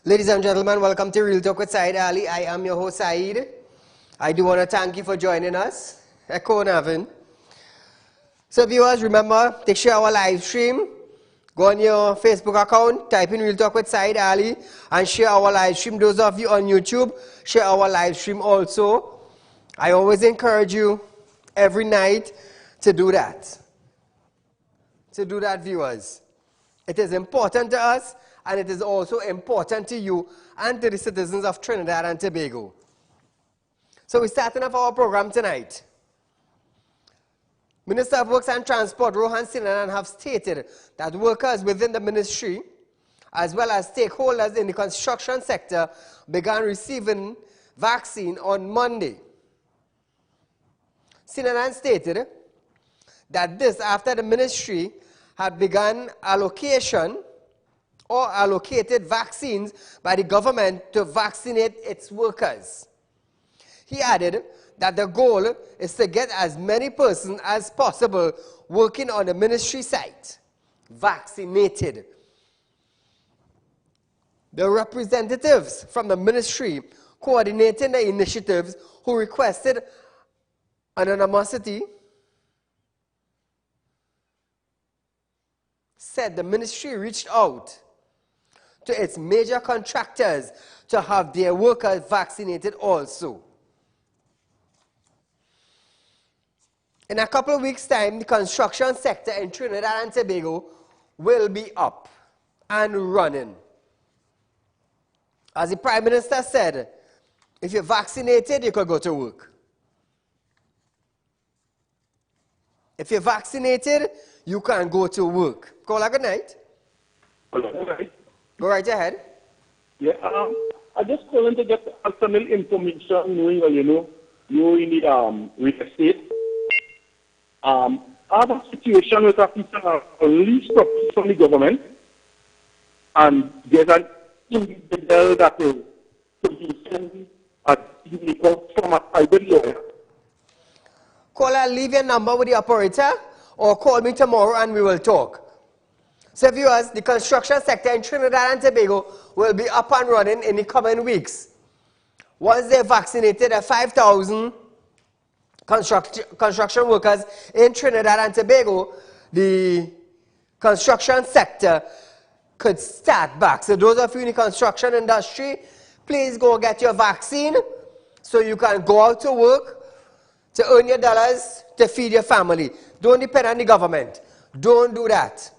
Ladies and gentlemen, welcome to Real Talk with Saieed Ali. I am your host, Saeed. I do want to thank you for joining us. Echo Navin. So viewers, remember to share our live stream. Go on your Facebook account, type in Real Talk with Saieed Ali and share our live stream. Those of you on YouTube, share our live stream also. I always encourage you every night to do that. Viewers. It is important to us, and it is also important to you and to the citizens of Trinidad and Tobago. So we're starting off our program tonight. Minister of Works and Transport, Rohan Sinanan, have stated that workers within the ministry, as well as stakeholders in the construction sector, began receiving vaccine on Monday. Sinanan stated that this after the ministry had begun allocation or allocated vaccines by the government to vaccinate its workers. He added that the goal is to get as many persons as possible working on the ministry site vaccinated. The representatives from the ministry coordinating the initiatives who requested anonymity said the ministry reached out to its major contractors to have their workers vaccinated also. In a couple of weeks' time, the construction sector in Trinidad and Tobago will be up and running. As the Prime Minister said, if you're vaccinated, you could go to work. If you're vaccinated, you can go to work. Caller, good night. Hello, good night. Go right ahead. Yeah, I just calling to get some information, knowing, you in the real estate. I have a situation with a piece of lease property from the government, and there's an individual that is producing a vehicle from a private lawyer. Caller, leave your number with the operator, or call me tomorrow and we will talk. So viewers, the construction sector in Trinidad and Tobago will be up and running in the coming weeks. Once they're vaccinated, 5,000 construction workers in Trinidad and Tobago, the construction sector could start back. So those of you in the construction industry, please go get your vaccine so you can go out to work to earn your dollars to feed your family. Don't depend on the government. Don't do that.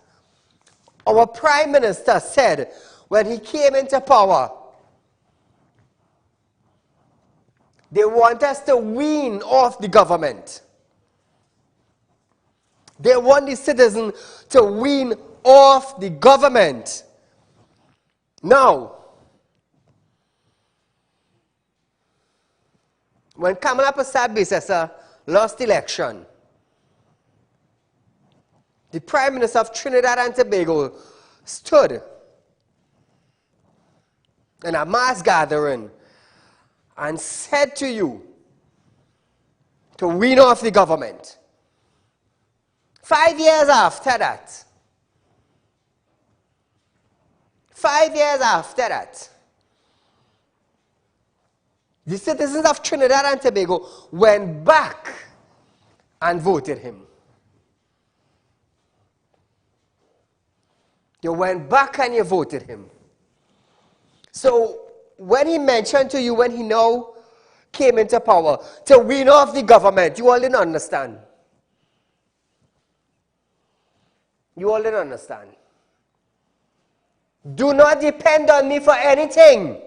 Our Prime Minister said when he came into power, they want us to wean off the government. They want the citizen to wean off the government. Now, when Kamala Persad lost election, the Prime Minister of Trinidad and Tobago stood in a mass gathering and said to you to wean off the government. 5 years after that, the citizens of Trinidad and Tobago went back and voted him. You went back and you voted him. So when he mentioned to you, when he now came into power, to wean off the government, you all didn't understand. You all didn't understand. Do not depend on me for anything.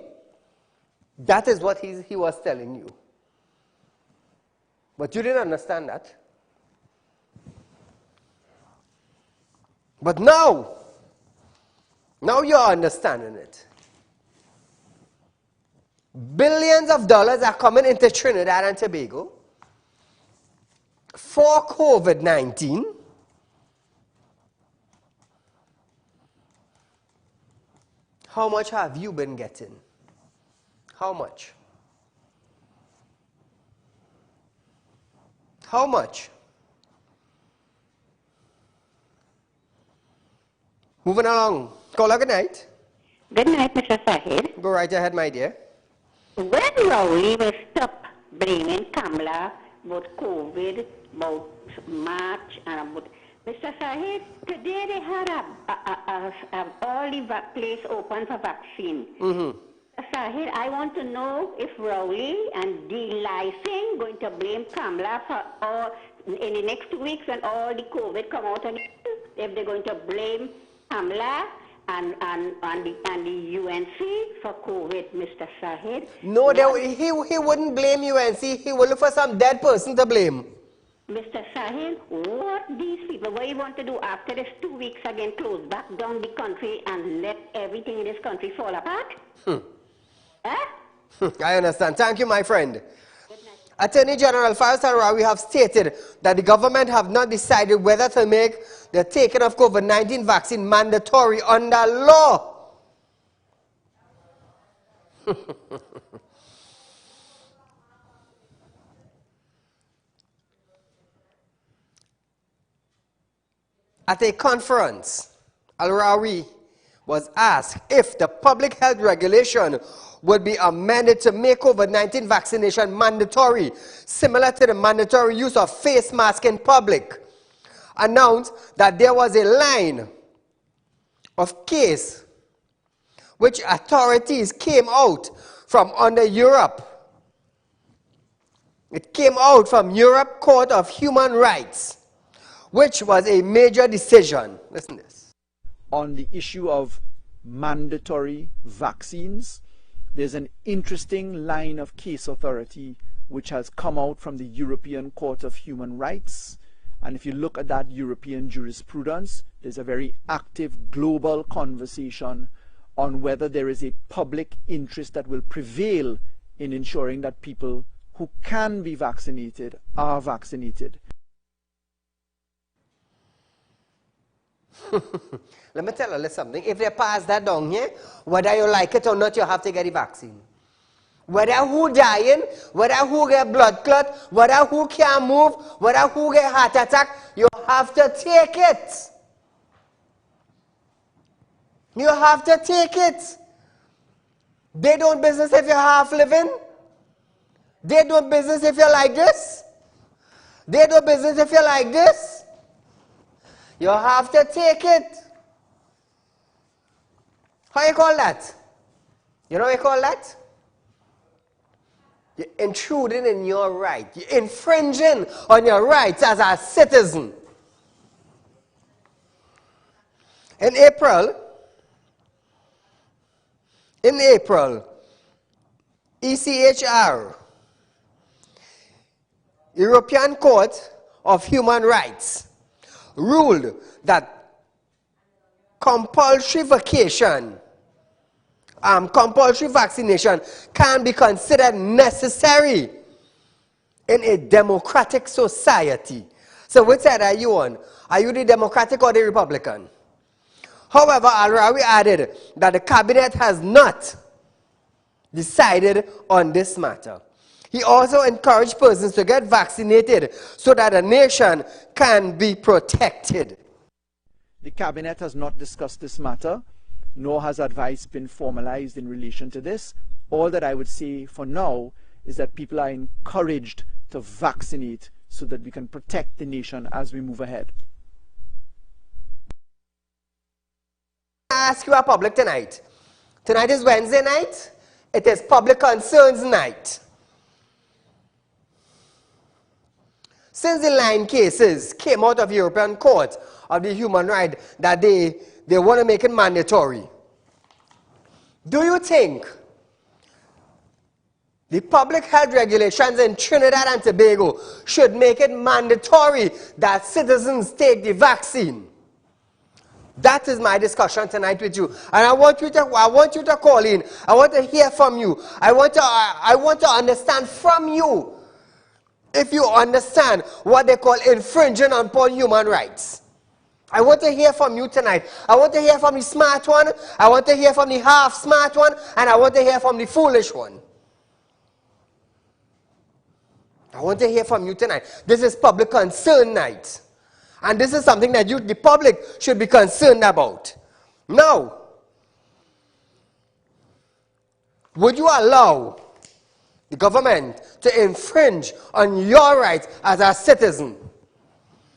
That is what he was telling you. But you didn't understand that. But now you're understanding it. Billions of dollars are coming into Trinidad and Tobago for COVID-19. How much have you been getting? How much? How much? Moving along. Caller, good night. Good night, Mr. Saieed. Go right ahead, my dear. When Rowley will stop blaming Kamala about COVID, about March, and about Mr. Saieed, today they had all the place open for vaccine. Mr. Saieed, I want to know if Rowley and D. Singh going to blame Kamala for all in the next 2 weeks when all the COVID come out again, if they're going to blame Kamala and the UNC for COVID, Mr. Saieed. No, he wouldn't blame UNC. He will look for some dead person to blame. Mr. Saieed, what these people, what you want to do after this 2 weeks again, close back down the country and let everything in this country fall apart? I understand. Thank you, my friend. Attorney General Faris Al-Rawi have stated that the government have not decided whether to make the taking of COVID-19 vaccine mandatory under law. At a conference, Al-Rawi was asked if the public health regulation would be amended to make COVID-19 vaccination mandatory, similar to the mandatory use of face masks in public. Announced that there was a line of case which authorities came out from under Europe. It came out from Europe Court of Human Rights, which was a major decision. Listen to this. On the issue of mandatory vaccines, there's an interesting line of case authority which has come out from the European Court of Human Rights. And if you look at that European jurisprudence, there's a very active global conversation on whether there is a public interest that will prevail in ensuring that people who can be vaccinated are vaccinated. Let me tell you something. If they pass that down here, whether you like it or not, you have to get the vaccine. Whether who dying, whether who get blood clot, whether who can't move, whether who get heart attack, you have to take it. You have to take it. They don't business if you're half living. They don't business if you're like this. They don't business if you're like this. You have to take it. How you call that? You know what you call that? You're intruding in your right. You're infringing on your rights as a citizen. In April, ECHR, European Court of Human Rights, ruled that compulsory vaccination can be considered necessary in a democratic society. So which side are you on? Are you the Democratic or the Republican? However, Al-Rawi added that the cabinet has not decided on this matter. He also encouraged persons to get vaccinated so that the nation can be protected. The cabinet has not discussed this matter, nor has advice been formalized in relation to this. All that I would say for now is that people are encouraged to vaccinate so that we can protect the nation as we move ahead. I ask you a public tonight. Tonight is Wednesday night. It is public concerns night. Since the line cases came out of European Court of the Human Rights that they want to make it mandatory, do you think the public health regulations in Trinidad and Tobago should make it mandatory that citizens take the vaccine? That is my discussion tonight with you, and I want you to call in. I want to hear from you. I want to understand from you if you understand what they call infringing upon human rights. I want to hear from you tonight. I want to hear from the smart one. I want to hear from the half smart one, and I want to hear from the foolish one. I want to hear from you tonight. This is public concern night. And this is something that you, the public, should be concerned about. Now, Would you allow the government to infringe on your rights as a citizen?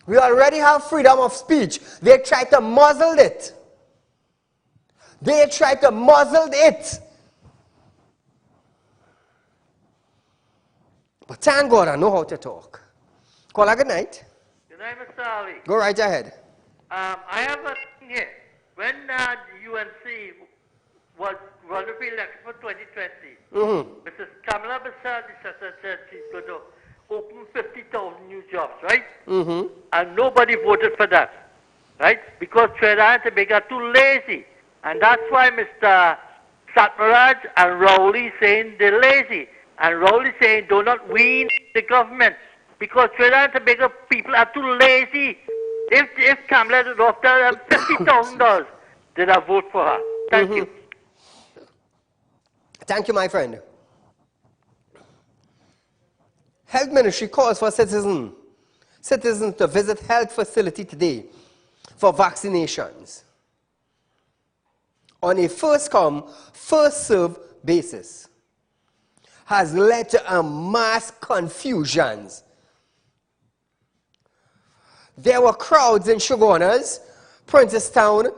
We already have freedom of speech. They try to muzzle it. They try to muzzle it. But thank God I know how to talk. Caller, good night. Good night, Mr. Ali. Go right ahead. I have a thing here. When UNC was running for election for 2020, Mrs. Kamala Bassad said she's going to open 50,000 new jobs, right? And nobody voted for that, right? Because Trinidad and Tobago are too lazy. And that's why Mr. Satmaraj and Rowley saying they're lazy. And Rowley saying do not wean the government. Because Trinidad and Tobago people are too lazy. If Kamala had offered $50,000, then I vote for her. Thank you. Thank you, my friend. Health Ministry calls for citizens to visit health facility today for vaccinations on a first come, first served basis. Has led to a mass confusions. There were crowds in Shogunas, Princestown,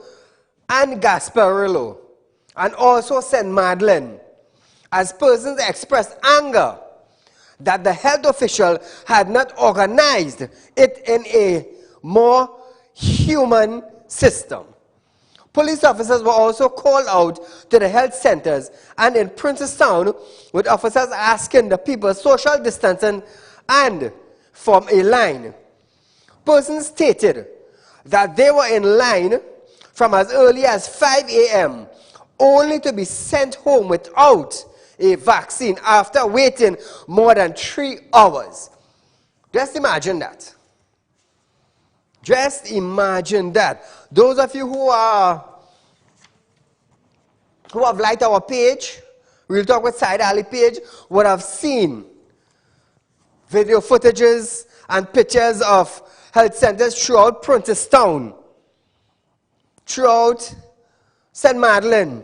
and Gasparillo, and also St. Madeleine, as persons expressed anger that the health official had not organized it in a more human system. Police officers were also called out to the health centers and in Princestown, with officers asking the people social distancing and form a line. Persons stated that they were in line from as early as 5 a.m. only to be sent home without a vaccine after waiting more than 3 hours. Just imagine that. Just imagine that. Those of you who have liked our page, Real Talk with Saieed Ali page, would have seen video footages and pictures of health centers throughout Princestown, throughout St. Madeleine,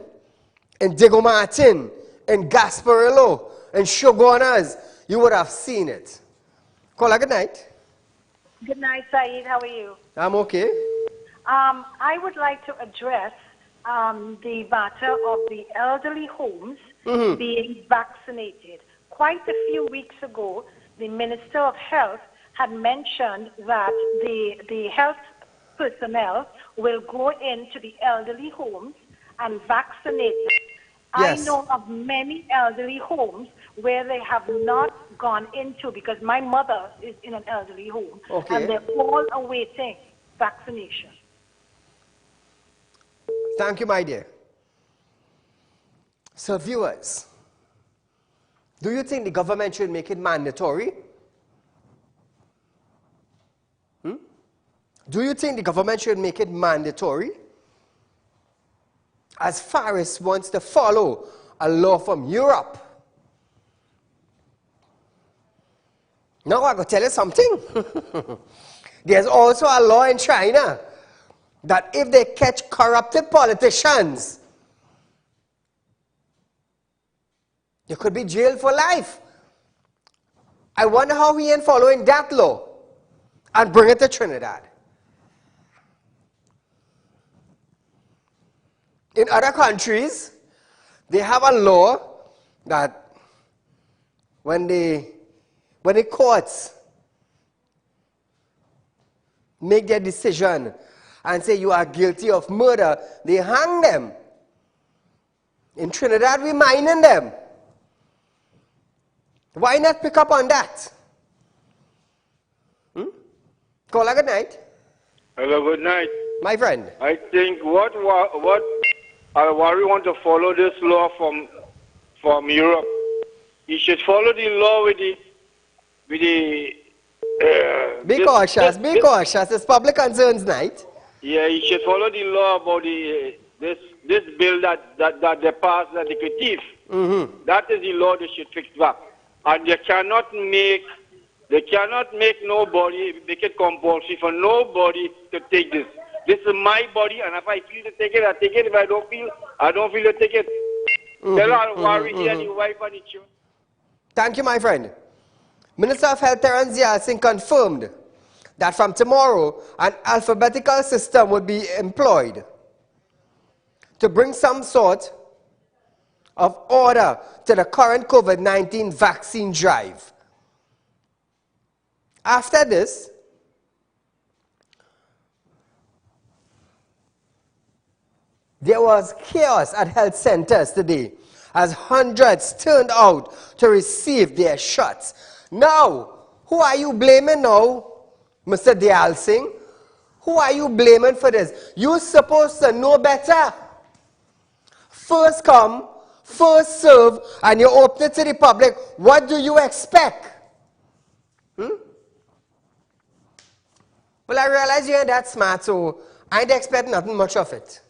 in Diego Martin, in Gasparillo, in Shogunas. You would have seen it. Caller, good night. Good night, Saeed. How are you? I'm okay. I would like to address the matter of the elderly homes being vaccinated. Quite a few weeks ago, the Minister of Health had mentioned that the health personnel will go into the elderly homes and vaccinate them. Yes. I know of many elderly homes where they have not gone into, because my mother is in an elderly home, and they're all awaiting vaccination. Thank you, my dear. So, viewers, do you think the government should make it mandatory? Do you think the government should make it mandatory? As far as wants to follow a law from Europe. Now I'm going to tell you something. There's also a law in China that if they catch corrupted politicians, you could be jailed for life. I wonder how he ain't following that law and bring it to Trinidad. In other countries, they have a law that when the courts make their decision and say you are guilty of murder, they hang them. In Trinidad, we're mining them. Why not pick up on that? Caller, good night. Hello, good night. My friend. I think what I want to follow this law from Europe. You should follow the law with the. Be cautious. It's public concerns night. Yeah, you should follow the law about this bill that they passed that they could give. That is the law they should fix back, and they cannot make nobody make it compulsory for nobody to take this. This is my body, and if I feel to take it, I take it. If I don't feel to take it. Tell Al-Wari and your wife and the children. Thank you, my friend. Minister of Health Terence Yalsing confirmed that from tomorrow, an alphabetical system would be employed to bring some sort of order to the current COVID-19 vaccine drive. After this, there was chaos at health centers today as hundreds turned out to receive their shots. Now, who are you blaming now, Mr. Dayal Singh? Who are you blaming for this? You're supposed to know better. First come, first serve, and you open it to the public. What do you expect? Well, I realize you ain't that smart, so I ain't expect nothing much of it.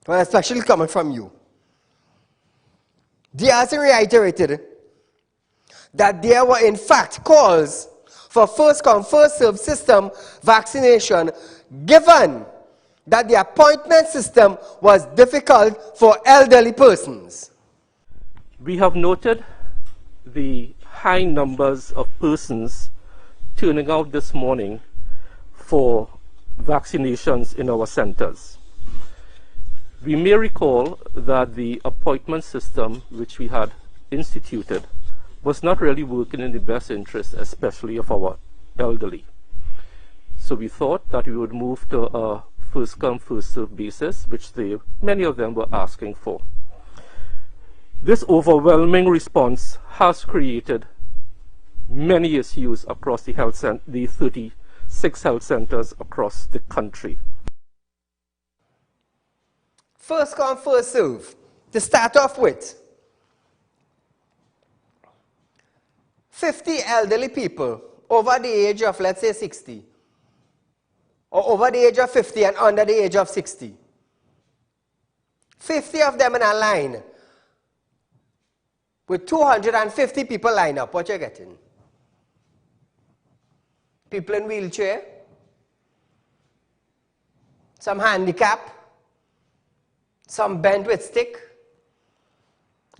Well, especially coming from you. Dayal Singh reiterated that there were in fact calls for first come, first serve system vaccination, given that the appointment system was difficult for elderly persons. We have noted the high numbers of persons turning out this morning for vaccinations in our centers. We may recall that the appointment system which we had instituted was not really working in the best interest, especially of our elderly. So we thought that we would move to a first come, first serve basis, which many of them were asking for. This overwhelming response has created many issues across the 36 health centers across the country. First come, first serve. To start off with, 50 elderly people over the age of, let's say, 60, or over the age of 50 and under the age of 60. 50 of them in a line with 250 people line up. What you getting? People in wheelchair, some handicap, some bent with stick,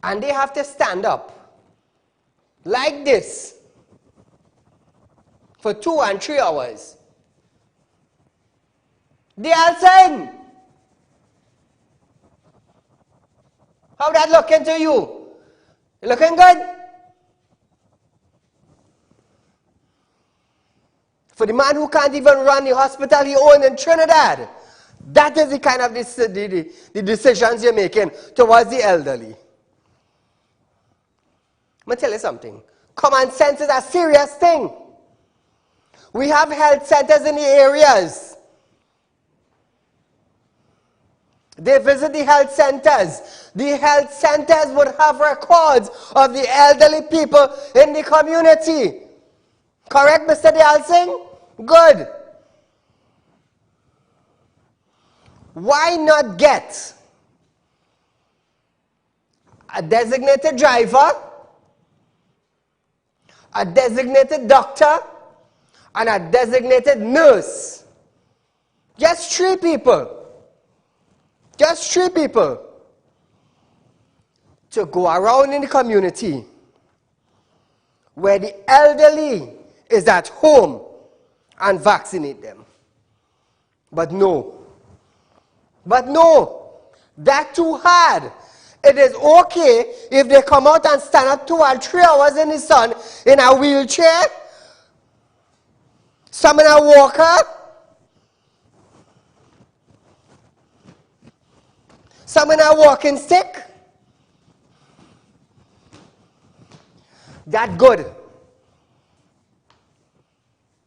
and they have to stand up like this for 2 and 3 hours. Dayal Singh, how that looking to you? You looking good? For the man who can't even run the hospital he owns in Trinidad, that is the kind of the decisions you're making towards the elderly. Let me tell you something. Common sense is a serious thing. We have health centers in the areas. They visit the health centers. The health centers would have records of the elderly people in the community. Correct, Mr. Dayal Singh? Good. Why not get a designated driver, a designated doctor, and a designated nurse? Just 3 people. Just 3 people to go around in the community where the elderly is at home and vaccinate them. But no, that's too hard. It is okay if they come out and stand up 2 and 3 hours in the sun in a wheelchair, some in a walker, some in a walking stick. That good.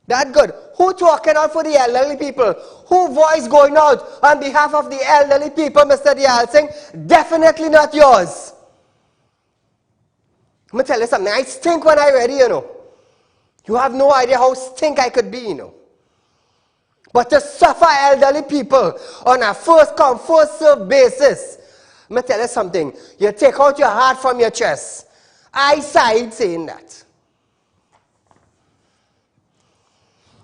That good. Who talking out for the elderly people? Who voice going out on behalf of the elderly people, Mr. Dayal Singh? Definitely not yours. Let me tell you something. I stink when I read it, you know. You have no idea how stink I could be, you know. But to suffer elderly people on a first come, first serve basis, let me tell you something. You take out your heart from your chest. I Saieed saying that.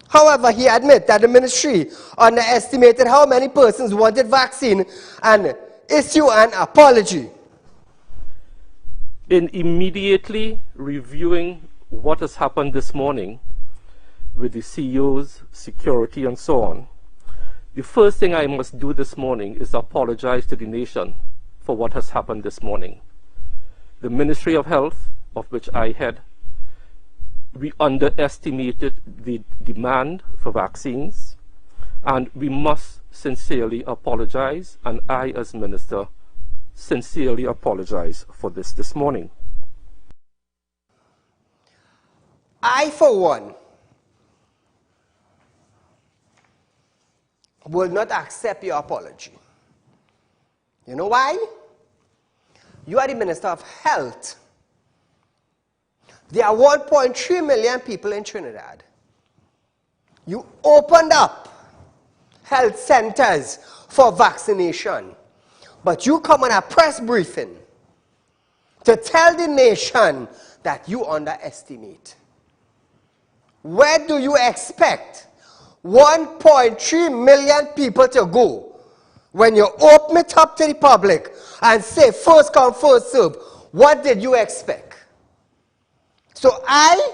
However, he admits that the ministry underestimated how many persons wanted vaccine and issue an apology. In immediately reviewing what has happened this morning with the CEOs, security, and so on, the first thing I must do this morning is apologize to the nation for what has happened this morning. The Ministry of Health, of which I head, we underestimated the demand for vaccines, and we must sincerely apologize, and I, as Minister, sincerely apologize for this morning. I, for one, will not accept your apology. You know why? You are the Minister of Health. There are 1.3 million people in Trinidad. You opened up health centers for vaccination, but you come on a press briefing to tell the nation that you underestimate. Where do you expect 1.3 million people to go when you open it up to the public and say first come, first serve? What did you expect? So I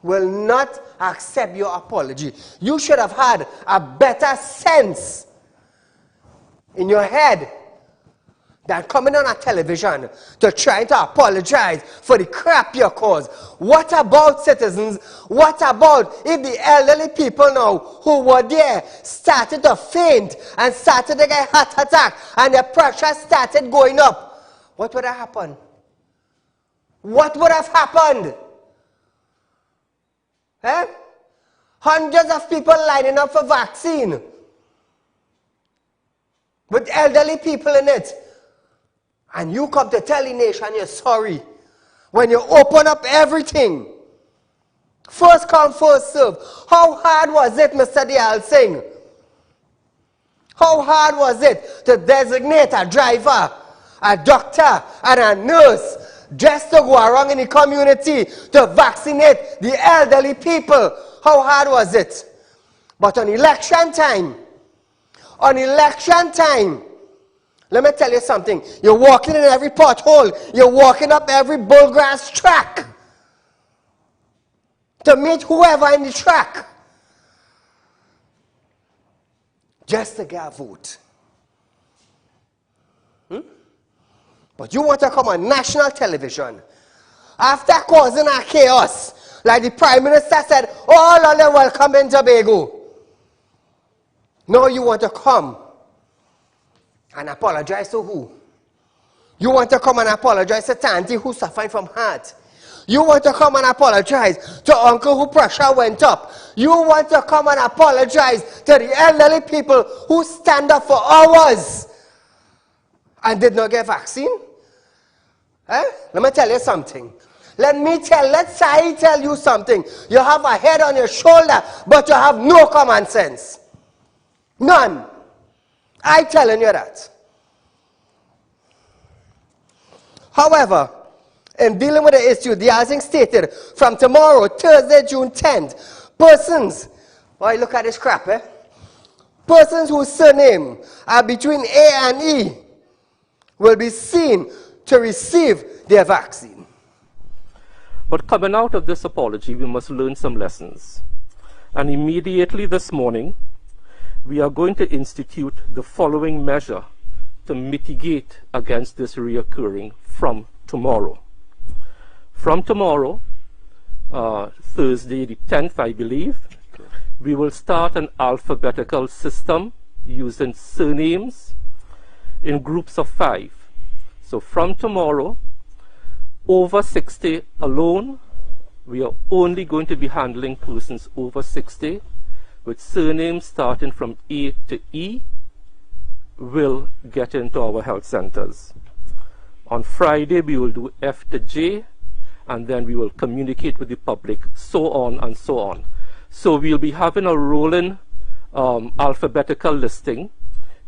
will not accept your apology. You should have had a better sense in your head than coming on a television to try to apologize for the crap you caused. What about citizens? What about if the elderly people now who were there started to faint and started to get heart attack and their pressure started going up? What would have happened? What would have happened? Eh? Hundreds of people lining up for vaccine with elderly people in it. And you come to tell the nation you're sorry when you open up everything. First come, first serve. How hard was it, Mr. Dayal Singh? How hard was it to designate a driver, a doctor, and a nurse just to go around in the community to vaccinate the elderly people? How hard was it? But on election time, let me tell you something. You're walking in every pothole. You're walking up every bullgrass track to meet whoever in the track just to get a vote. But you want to come on national television after causing a chaos, like the Prime Minister said, all of them welcome in Tobago. Now you want to come and apologize to who? You want to come and apologize to Tanti who's suffering from heart. You want to come and apologize to uncle who pressure went up. You want to come and apologize to the elderly people who stand up for hours and did not get vaccine? Let me tell you something. Let Saieed tell you something. You have a head on your shoulder, but you have no common sense. None. I'm telling you that. However, in dealing with the issue, the Azing stated from tomorrow, Thursday, June 10th, persons, look at this crap, persons whose surname are between A and E will be seen to receive their vaccine. But coming out of this apology, we must learn some lessons. And immediately this morning, we are going to institute the following measure to mitigate against this reoccurring from tomorrow. From tomorrow, Thursday the 10th, I believe, we will start an alphabetical system using surnames in groups of 5. So from tomorrow, over 60 alone, we are only going to be handling persons over 60 with surnames starting from A to E will get into our health centers. On Friday, we will do F to J, and then we will communicate with the public, so on and so on. So we'll be having a rolling alphabetical listing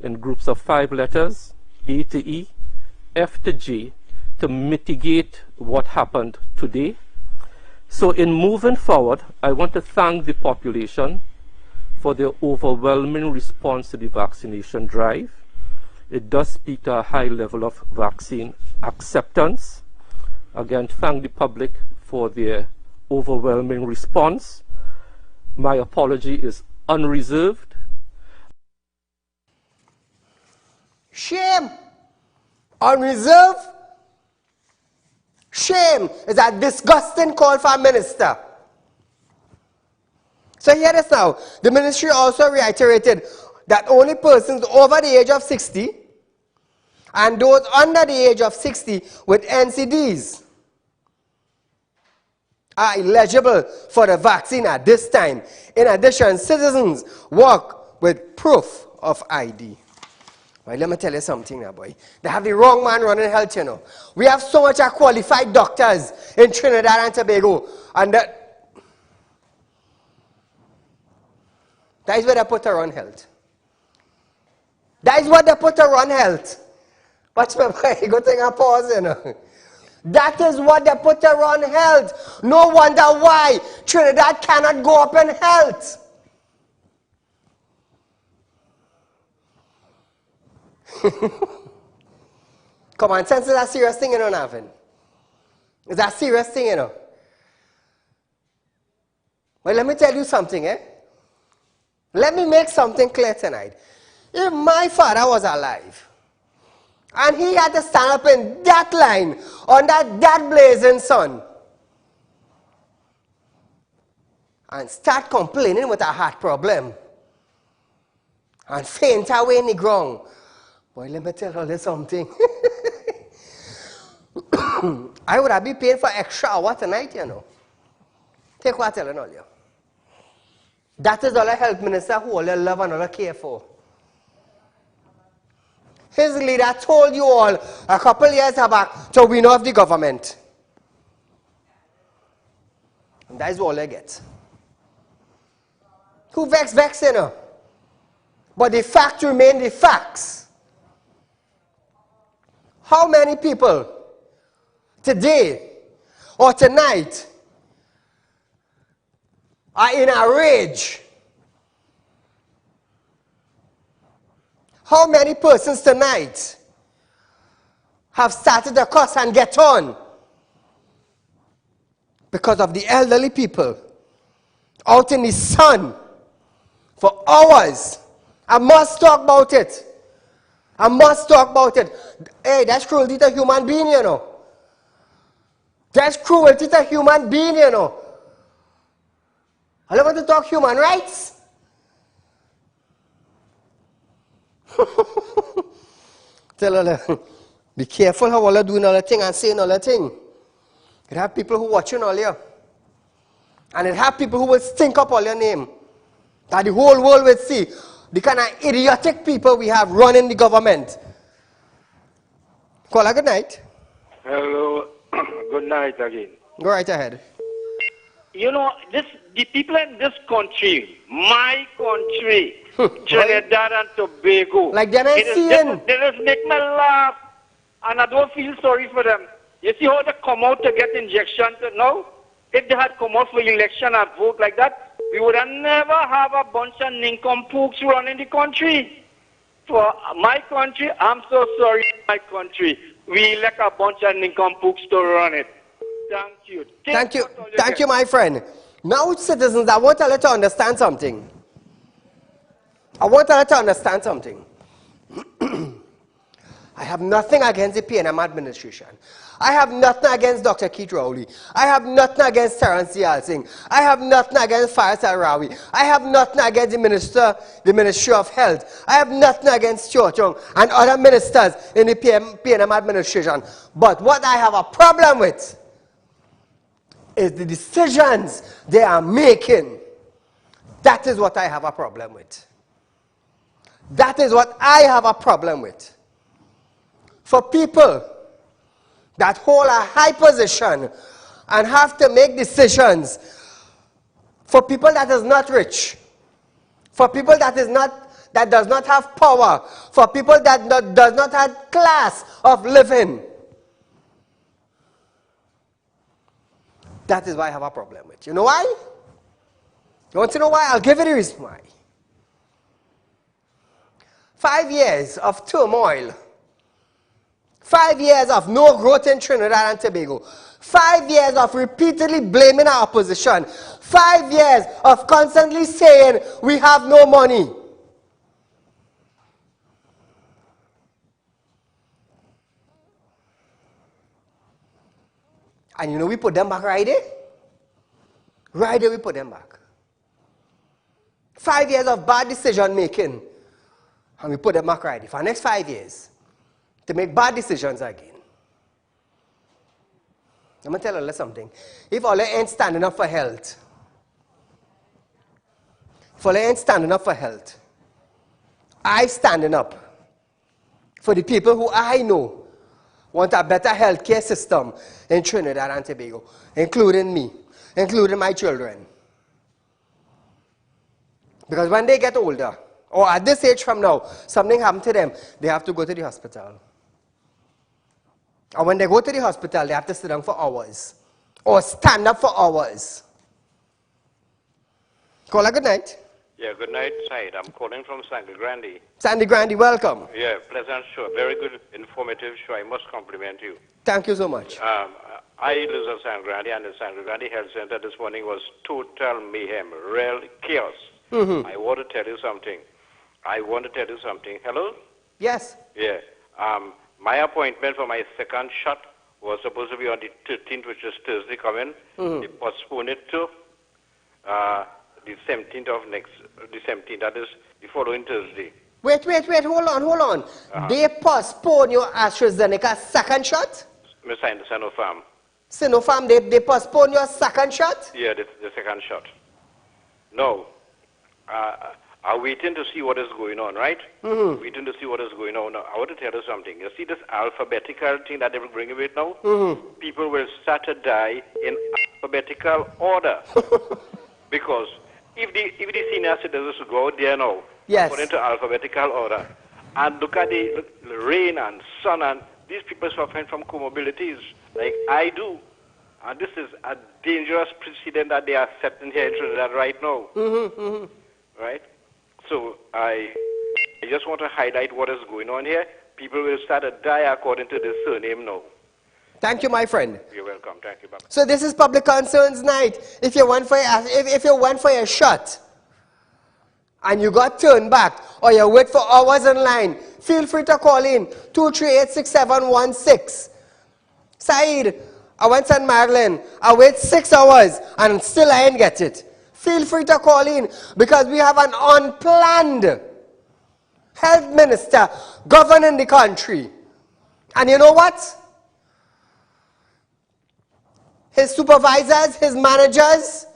in groups of 5 letters, A to E, F to J, to mitigate what happened today. So in moving forward, I want to thank the population for their overwhelming response to the vaccination drive. It does speak to a high level of vaccine acceptance. Again, thank the public for their overwhelming response. My apology is unreserved. Shame. Unreserved. Shame is a disgusting call for a minister. So hear this now. The ministry also reiterated that only persons over the age of 60 and those under the age of 60 with NCDs are eligible for the vaccine at this time. In addition, citizens work with proof of ID. Well, let me tell you something now, boy. They have the wrong man running health, you know. We have so much qualified doctors in Trinidad and Tobago, and that is where they put to run health. That is what they put to run health. Watch me, boy. Good thing I pause, you know. That is what they put to run health. No wonder why Trinidad cannot go up in health. Common sense is a serious thing, you know, Navin. It's a serious thing, you know. Well, let me tell you something, eh? Let me make something clear tonight. If my father was alive, and he had to stand up in that line under that blazing sun and start complaining with a heart problem and faint away in the ground, boy, let me tell you something. I would have been paid for extra hour tonight, you know. Take what I'm telling all you. That is all a health minister who all you love and all you care for. His leader told you all a couple years back to win off the government. And that is all you get. Who vex, you know? But the fact remain the facts. How many people today or tonight are in a rage? How many persons tonight have started to cuss and get on because of the elderly people out in the sun for hours? I must talk about it. I must talk about it. Hey, that's cruelty to human being, you know. That's cruelty to human being, you know. I don't want to talk human rights. Tell her, be careful how all you doing all the thing and saying all the thing. It have people who watching all you. And it have people who will stink up all your name. That the whole world will see the kind of idiotic people we have running the government. Call her good night. Hello. Good night again. Go right ahead. You know, the people in this country, my country, Trinidad and Tobago, like they're not seeing. They just make me laugh, and I don't feel sorry for them. You see how they come out to get injections now? If they had come out for election and vote like that, we would have never have a bunch of nincompoops running the country. For my country, I'm so sorry, my country. We elect a bunch of nincompoops to run it. Thank you. Thank you, my friend. Now, citizens, I want you to understand something. I have nothing against the PNM administration. I have nothing against Dr. Keith Rowley. I have nothing against Terence Singh. I have nothing against Faisal Rawi. I have nothing against the Ministry of Health. I have nothing against Stuart Young and other ministers in the PNM administration. But what I have a problem with is the decisions they are making. That is what I have a problem with. That is what I have a problem with. For people that hold a high position and have to make decisions, for people that is not rich, for people that does not have power, for people that does not have class of living, that is why I have a problem with. You know why? You want to know why? I'll give you the reason why. 5 years of turmoil. 5 years of no growth in Trinidad and Tobago. 5 years of repeatedly blaming our opposition. 5 years of constantly saying we have no money. And you know we put them back right there? Right there we put them back. 5 years of bad decision making. And we put them back right there for the next 5 years to make bad decisions again. I'm going to tell you something. If all ain't standing up for health, I standing up for the people who I know want a better healthcare system in Trinidad and Tobago, including me, including my children. Because when they get older, or at this age from now, something happened to them, they have to go to the hospital. And when they go to the hospital, they have to sit down for hours. Or stand up for hours. Caller, good night. Yeah, good night, Said. I'm calling from Sandy Grande. Sandy Grande, welcome. Yeah, pleasant show. Very good, informative show. I must compliment you. Thank you so much. I live in Sandy Grande, and the Sandy Grande Health Center this morning was total mayhem, real chaos. I want to tell you something. Hello? Yes. Yeah. My appointment for my second shot was supposed to be on the 13th, which is Thursday coming. They postponed it to the 17th, that is the following Thursday. Wait, hold on. They postpone your AstraZeneca second shot? Sinopharm. Sinopharm, they postpone your second shot? Yeah, the second shot. No. I'm waiting to see what is going on, right? Waiting to see what is going on. Now, I want to tell you something. You see this alphabetical thing that they will bring with now? People will start to die in alphabetical order. Because if the senior citizens go out there now, according to alphabetical order, and look at the rain and sun, and these people suffering from comorbidities, like I do. And this is a dangerous precedent that they are setting here in Trinidad right now. Right? So I just want to highlight what is going on here. People will start to die according to this surname now. Thank you, my friend. You're welcome. Thank you. Bye. So this is Public Concerns Night. If you went for a shot and you got turned back or you wait for hours in line, feel free to call in 238-6716. Saeed, I went to Maryland. I wait 6 hours and still I ain't get it. Feel free to call in because we have an unplanned health minister governing the country. And you know what? His supervisors, his managers,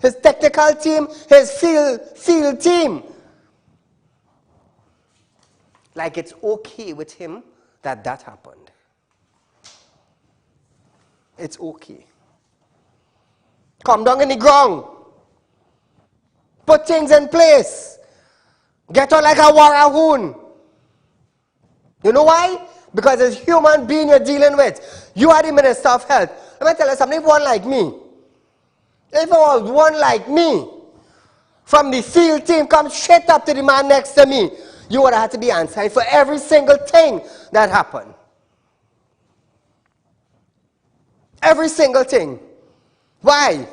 his technical team, his field team. Like it's okay with him that happened. It's okay. Come down in the ground. Put things in place. Get on like a warahun. You know why? Because it's human being you're dealing with. You are the Minister of Health. Let me tell you something. If it was one like me, from the field team, come straight up to the man next to me, you would have had to be answering for every single thing that happened. Every single thing. Why?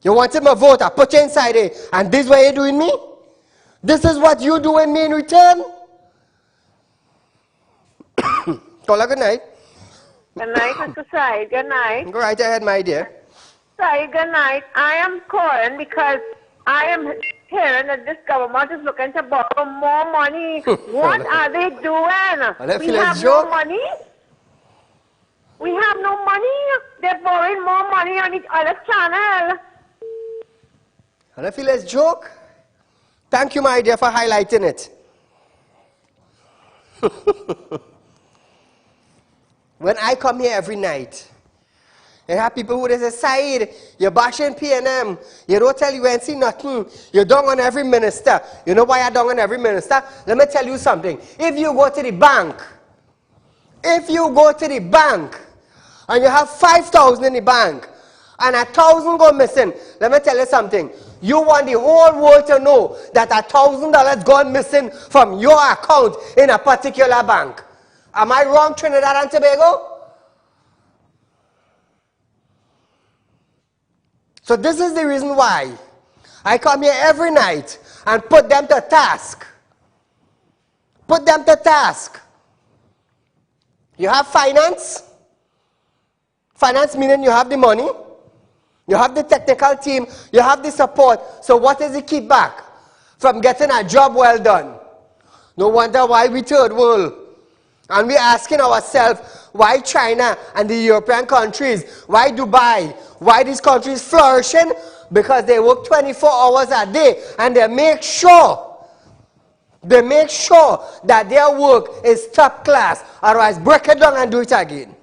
You wanted my vote, I put you inside it, and this is what you're doing me? This is what you doing me in return? Caller, good night. Good night, Mr. Said. Good night. Go right ahead, my dear. Said, good night. I am calling because I am hearing that this government is looking to borrow more money. What are they doing? We have no money. We have no money. They're borrowing more money on the other channel. And I feel it's a joke. Thank you, my dear, for highlighting it. When I come here every night, you have people who say, Saeed, you're bashing PNM. You don't tell you ain't see nothing. You're down on every minister. You know why you're down on every minister? Let me tell you something. If you go to the bank, and you have 5,000 in the bank, and 1,000 go missing, let me tell you something. You want the whole world to know that $1,000 gone missing from your account in a particular bank. Am I wrong, Trinidad and Tobago? So this is the reason why I come here every night and put them to task. Put them to task. You have finance. Finance meaning you have the money. You have the technical team. You have the support. So what is the kickback from getting a job well done? No wonder why we third world. And we're asking ourselves, why China and the European countries, why Dubai, why these countries flourishing? Because they work 24 hours a day and they make sure that their work is top class. Otherwise, break it down and do it again.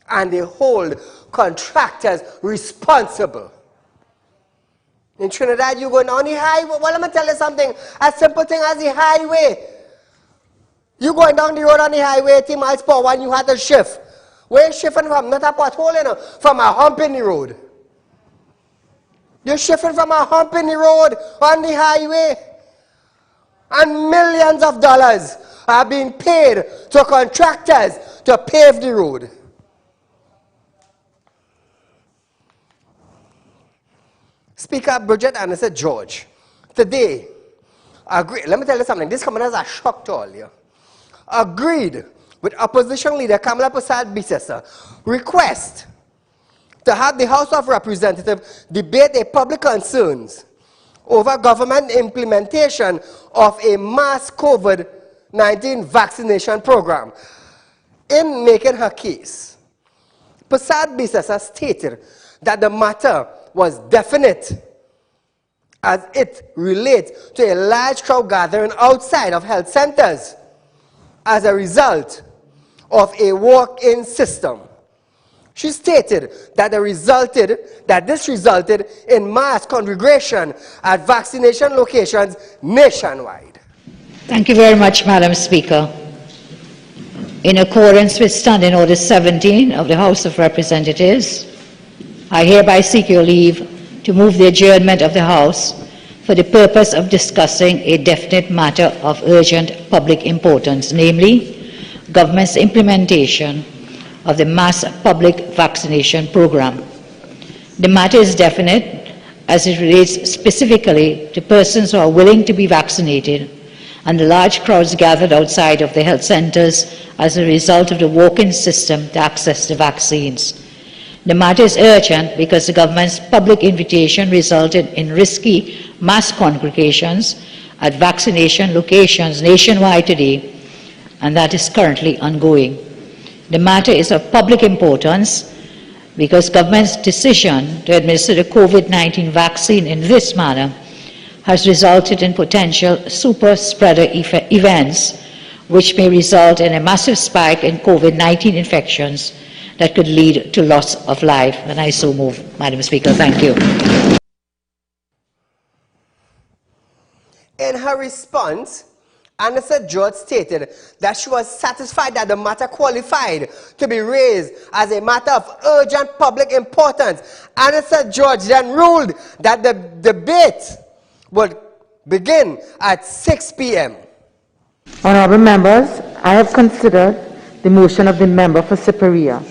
And they hold contractors responsible. In Trinidad, you going on the highway. Well, let me tell you something. A simple thing as the highway. You going down the road on the highway 80 miles per hour and you had to shift. Where you shifting from? Not a pothole, you know, from a hump in the road. You're shifting from a hump in the road on the highway. And millions of dollars are being paid to contractors to pave the road. Speaker Bridget Anderson George, today, let me tell you something, this coming as a shock to all you. Agreed with opposition leader Kamala Persad-Bissessar request to have the House of Representatives debate a public concerns over government implementation of a mass COVID-19 vaccination program. In making her case, Persad-Bissessar stated that the matter was definite as it relates to a large crowd gathering outside of health centers as a result of a walk-in system. She stated that this resulted in mass congregation at vaccination locations nationwide. Thank you very much, Madam Speaker. In accordance with Standing Order 17 of the House of Representatives, I hereby seek your leave to move the adjournment of the House for the purpose of discussing a definite matter of urgent public importance, namely, government's implementation of the mass public vaccination program. The matter is definite as it relates specifically to persons who are willing to be vaccinated and the large crowds gathered outside of the health centers as a result of the walk-in system to access the vaccines. The matter is urgent because the government's public invitation resulted in risky mass congregations at vaccination locations nationwide today, and that is currently ongoing. The matter is of public importance because government's decision to administer the COVID-19 vaccine in this manner has resulted in potential super spreader events which may result in a massive spike in COVID-19 infections that could lead to loss of life. And I so move, Madam Speaker. Thank you. In her response, Anderson George stated that she was satisfied that the matter qualified to be raised as a matter of urgent public importance. Anderson George then ruled that the debate would begin at 6 p.m. Honourable members, I have considered the motion of the member for Cypriea,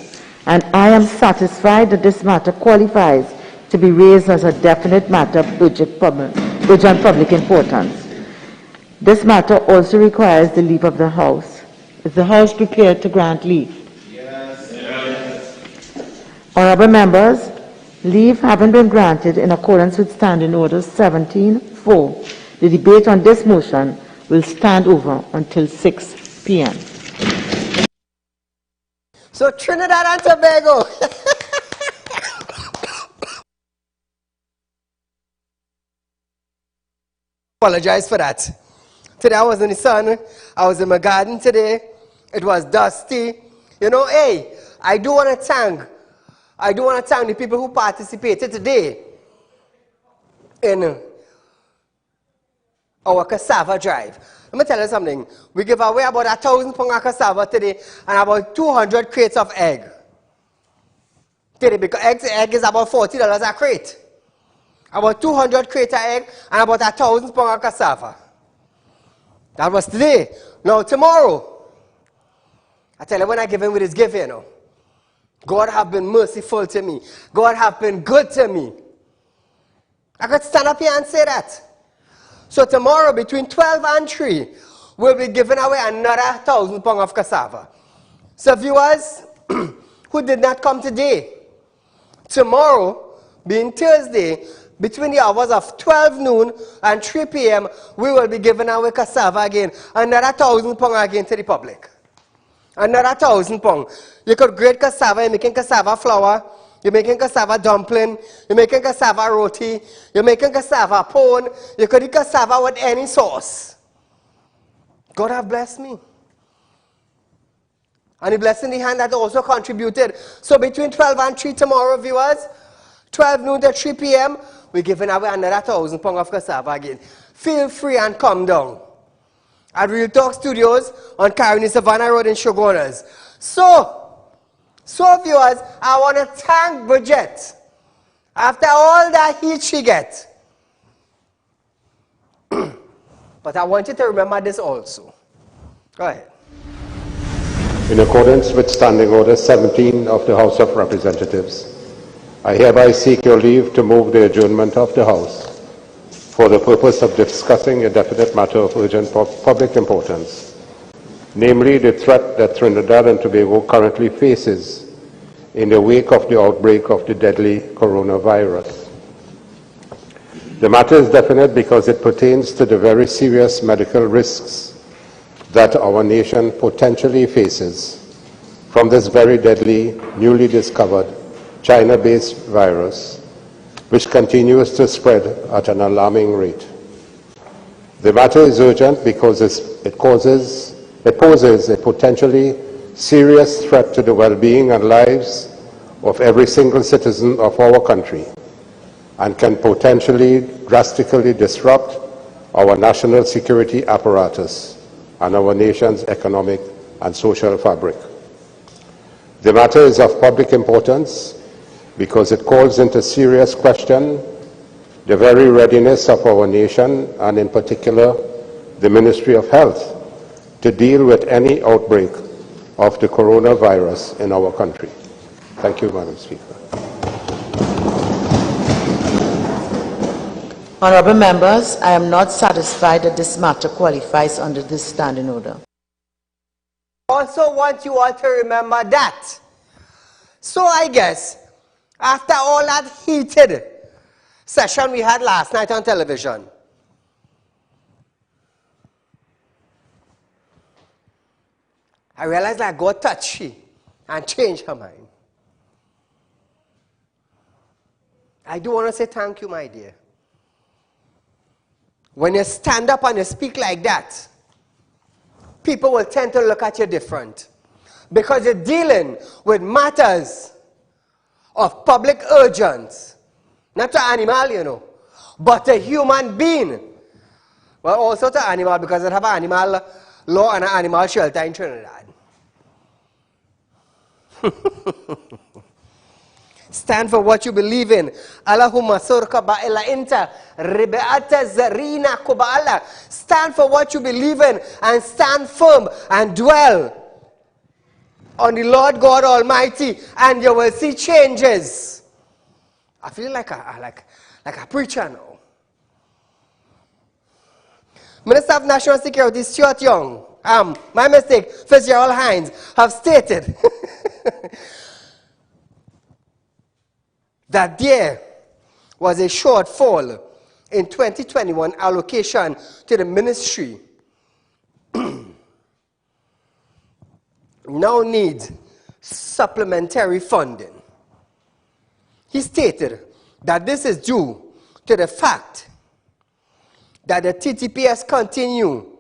and I am satisfied that this matter qualifies to be raised as a definite matter of urgent public importance. This matter also requires the leave of the House. Is the House prepared to grant leave? Yes. Honourable members, leave having been granted in accordance with Standing Order 17.4, the debate on this motion will stand over until 6 p.m. So Trinidad and Tobago. Apologize for that. Today I was in the sun. I was in my garden today. It was dusty. You know, hey, I do want to thank the people who participated today in our cassava drive. Let me tell you something. We give away about 1,000 pounds of cassava today and about 200 crates of egg. Today, because egg is about $40 a crate. about 200 crater egg, and about 1,000 pounds of cassava. That was today. Now tomorrow, I tell you, when I give him with his gift, you know, God have been merciful to me. God have been good to me. I could stand up here and say that. So tomorrow, between 12 and 3, we'll be giving away another 1,000 pounds of cassava. So viewers who did not come today, tomorrow, being Thursday, between the hours of 12 noon and 3 p.m., we will be giving away cassava again. Another 1,000 pounds again to the public. Another 1,000 pounds. You could grate cassava, you're making cassava flour, you're making cassava dumpling, you're making cassava roti, you're making cassava pone, you could eat cassava with any sauce. God have blessed me. And He blessed in the hand that also contributed. So between 12 and 3 tomorrow, viewers, 12 noon to 3 p.m., we're giving away another 1,000 pounds of cassava again. Feel free and come down at Real Talk Studios on Caroni Savannah Road in Shogunas. So viewers, I want to thank Bridget. After all that heat she gets. But I want you to remember this also. Go ahead. In accordance with Standing Order 17 of the House of Representatives, I hereby seek your leave to move the adjournment of the House for the purpose of discussing a definite matter of urgent public importance, namely the threat that Trinidad and Tobago currently faces in the wake of the outbreak of the deadly coronavirus. The matter is definite because it pertains to the very serious medical risks that our nation potentially faces from this very deadly, newly discovered China-based virus, which continues to spread at an alarming rate. The matter is urgent because it poses a potentially serious threat to the well-being and lives of every single citizen of our country and can potentially drastically disrupt our national security apparatus and our nation's economic and social fabric. The matter is of public importance because it calls into serious question the very readiness of our nation, and in particular the Ministry of Health, to deal with any outbreak of the coronavirus in our country. Thank you, Madam Speaker. Honourable members, I am not satisfied that this matter qualifies under this standing order. I also want you all to remember that. So I guess, after all that heated session we had last night on television, I realized that God touched her and changed her mind. I do want to say thank you, my dear. When you stand up and you speak like that, people will tend to look at you different. Because you're dealing with matters of public urgence. Not to animal, you know, but a human being. Well, also to animal, because they have an animal law and an animal shelter in Trinidad. Stand for what you believe in. Allahumma surka ba'ila inta ribe'ata zarina kuba'ala. Stand for what you believe in and stand firm and dwell on the Lord God Almighty, and you will see changes. I feel like a preacher now. Minister of National Security Stuart Young, my mistake, Fitzgerald Hines, have stated that there was a shortfall in 2021 allocation to the ministry. Now needs supplementary funding. He stated that this is due to the fact that the TTPS continue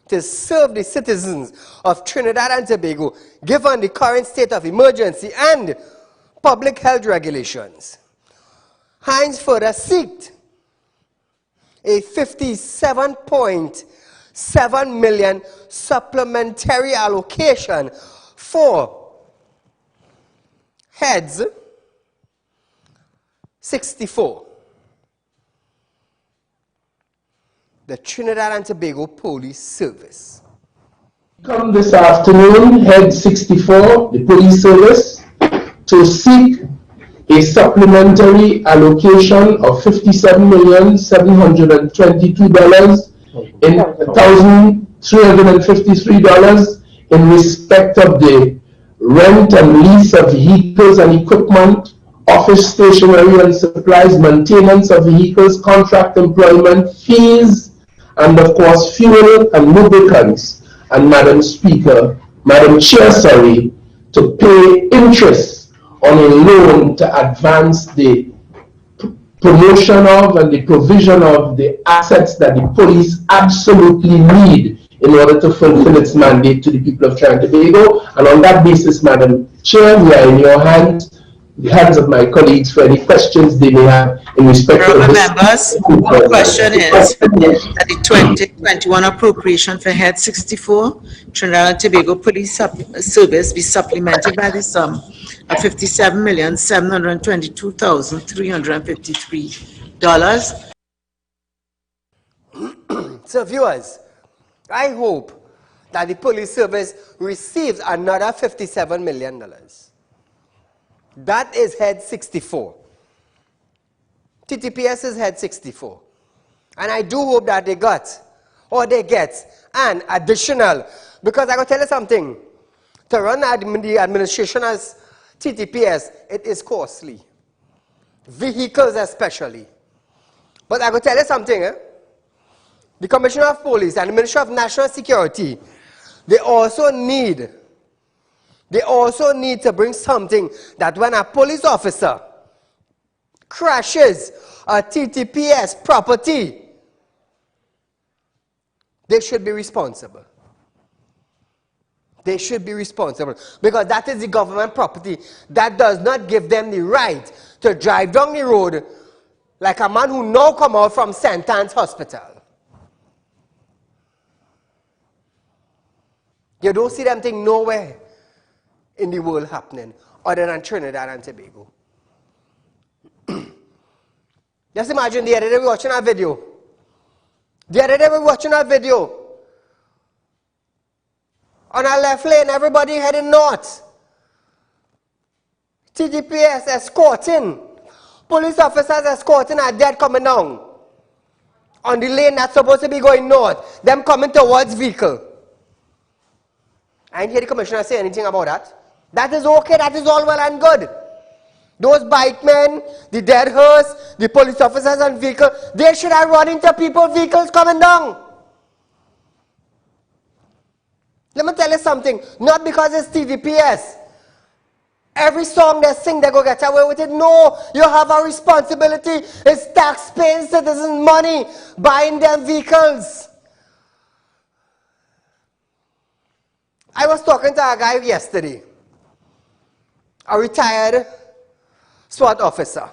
to serve the citizens of Trinidad and Tobago given the current state of emergency and public health regulations. Hines further sought a 57.7 million supplementary allocation for heads 64 the Trinidad and Tobago Police Service. Come this afternoon, Head 64, the Police Service, to seek a supplementary allocation of $57,722,353 in respect of the rent and lease of vehicles and equipment, office stationery and supplies, maintenance of vehicles, contract employment, fees, and of course fuel and lubricants. And Madam Chair, to pay interest on a loan to advance the promotion of and the provision of the assets that the police absolutely need in order to fulfill its mandate to the people of Trinidad and Tobago. And on that basis, Madam Chair, we are in your hands, the hands of my colleagues, for any questions they may have in respect to this. Members, one question is that the 2021 appropriation for Head 64, Trinidad and Tobago Police Service, be supplemented by the sum of $57,722,353. So viewers, I hope that the police service receives another $57 million. That is Head 64. TTPS is Head 64. And I do hope that they get an additional, because I got to tell you something, to run the administration as TTPS, it is costly. Vehicles especially. But I got to tell you something, the Commissioner of Police and the Minister of National Security, they also need to bring something that when a police officer crashes a TTPS property, they should be responsible. They should be responsible because that is the government property. That does not give them the right to drive down the road like a man who now come out from St. Anne's Hospital. You don't see them thing nowhere in the world happening other than Trinidad and Tobago. Just imagine the other day we were watching a video. On our left lane, everybody heading north. TTPS escorting. Police officers escorting a dead coming down. On the lane that's supposed to be going north. Them coming towards vehicle. I didn't hear the commissioner say anything about that. That is okay, that is all well and good. Those bike men, the dead hearse, the police officers and vehicle, they should have run into people's vehicles coming down. Let me tell you something, not because it's TVPS. Every song they sing, they go get away with it. No, you have a responsibility. It's tax-paying citizens' money buying them vehicles. I was talking to a guy yesterday, a retired SWAT officer.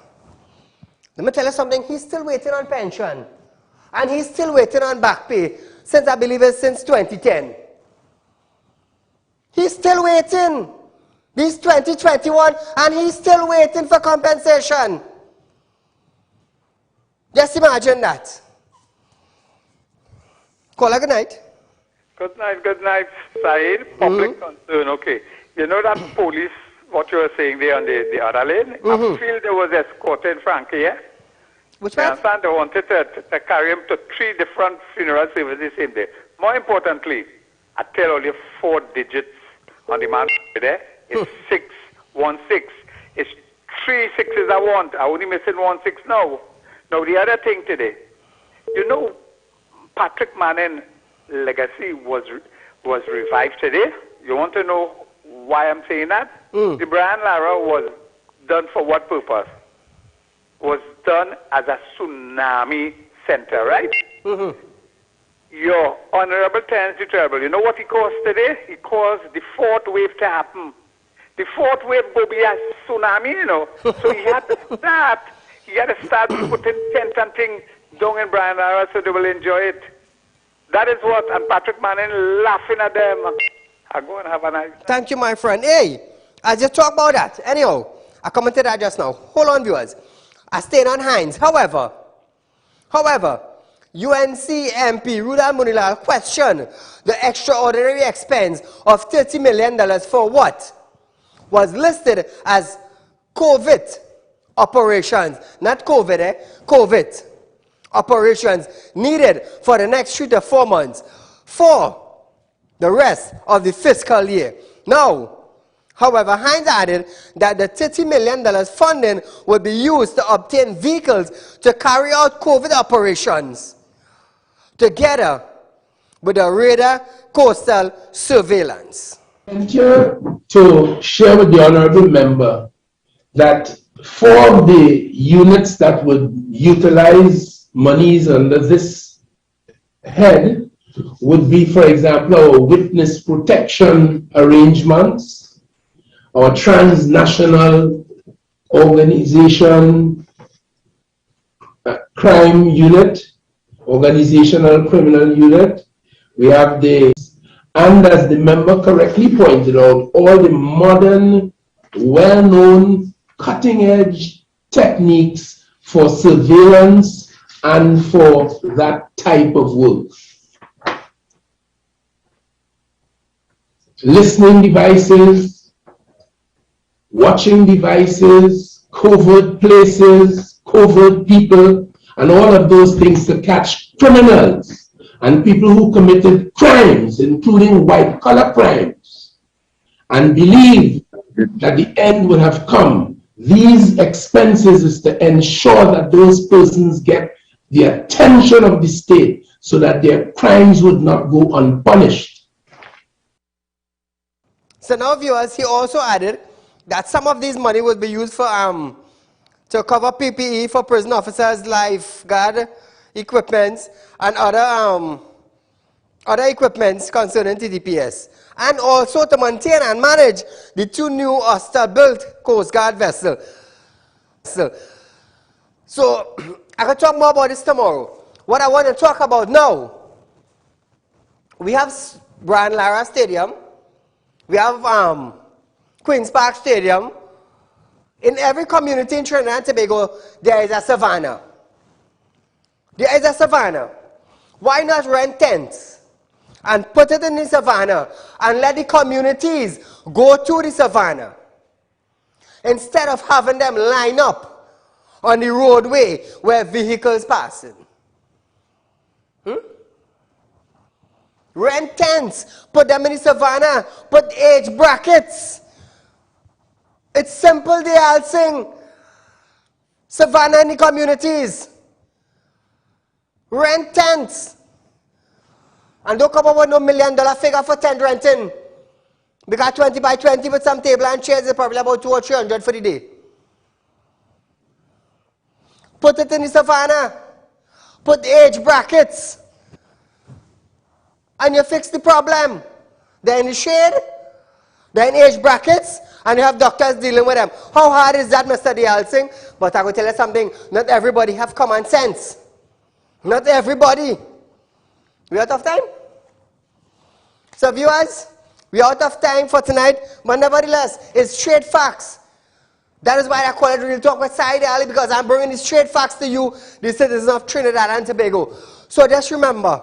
Let me tell you something, he's still waiting on pension. And he's still waiting on back pay since, I believe it's since 2010. He's still waiting. This 2021 and he's still waiting for compensation. Just imagine that. Caller, good night. Good night, Saieed. Public concern, okay. You know that police, what you were saying there on the other lane? I feel there was escorting Frankie, yeah? Which one? I understand they wanted to carry him to 3 different funeral services in there. More importantly, I tell all you 4 digits on the man there. It's 616. It's 3 6s I want. I only missing 1 6 now. Now the other thing today, you know, Patrick Manning legacy was revived today. You want to know why I'm saying that? The Brian Lara was done for what purpose? Was done as a tsunami center, right? Your Honorable Tenancy Terrible, you know what he caused today? He caused the 4th wave to happen. The 4th wave will be a tsunami, you know. So he had to start putting tents and things down in Brian Lara so they will enjoy it. That is what, and Patrick Manning laughing at them. I go and have a nice time. Thank you, my friend. Hey, I just talked about that. Anyhow, I commented that just now. Hold on, viewers. I stayed on Hines. However, UNC MP Rudal Munilal questioned the extraordinary expense of $30 million for what was listed as COVID operations, not COVID, COVID operations needed for the next 3 to 4 months for the rest of the fiscal year. Now, however, Hines added that the $30 million funding would be used to obtain vehicles to carry out COVID operations together with the radar coastal surveillance. I'm here to share with the honorable member that 4 of the units that would utilize monies under this head would be, for example, our witness protection arrangements, our transnational organization crime unit, organizational criminal unit. We have the, and as the member correctly pointed out, all the modern, well-known, cutting-edge techniques for surveillance and for that type of work. Listening devices, watching devices, covert places, covert people, and all of those things to catch criminals and people who committed crimes, including white-collar crimes, and believe that the end would have come. These expenses is to ensure that those persons get the attention of the state so that their crimes would not go unpunished. So now, viewers, he also added that some of this money will be used for to cover PPE for prison officers, lifeguard equipments, and other equipments concerning TDPS, and also to maintain and manage the 2 new Ulster-built Coast Guard vessels. So I can talk more about this tomorrow. What I want to talk about now, we have Brian Lara Stadium, we have Queen's Park Stadium. In every community in Trinidad and Tobago, there is a savannah. There is a savannah. Why not rent tents and put it in the savannah and let the communities go to the savannah instead of having them line up on the roadway where vehicles passing? Rent tents, put them in the savannah, put age brackets. It's simple, they all sing. Savannah in the communities. Rent tents. And don't come up with no $1 million figure for tent renting. Because 20 by 20 with some table and chairs is probably about 200 or 300 for the day. Put it in the savannah. Put age brackets. And you fix the problem. They're in the shade. They're in age brackets. And you have doctors dealing with them. How hard is that, Mr. Dialsing? But I will tell you something. Not everybody have common sense. Not everybody. We out of time? So viewers, we out of time for tonight. But nevertheless, it's straight facts. That is why I call it Real Talk with Saieed Ali, because I'm bringing the straight facts to you, the citizens of Trinidad and Tobago. So just remember,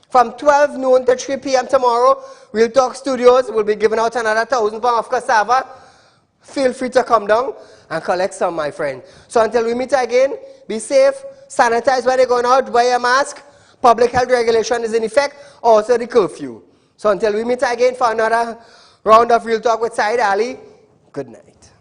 from 12 noon to 3 p.m. tomorrow, Real Talk Studios will be giving out another 1,000 pounds of cassava. Feel free to come down and collect some, my friend. So until we meet again, be safe, sanitize when you're going out, wear your mask. Public health regulation is in effect, also the curfew. So until we meet again for another round of Real Talk with Saieed Ali, good night.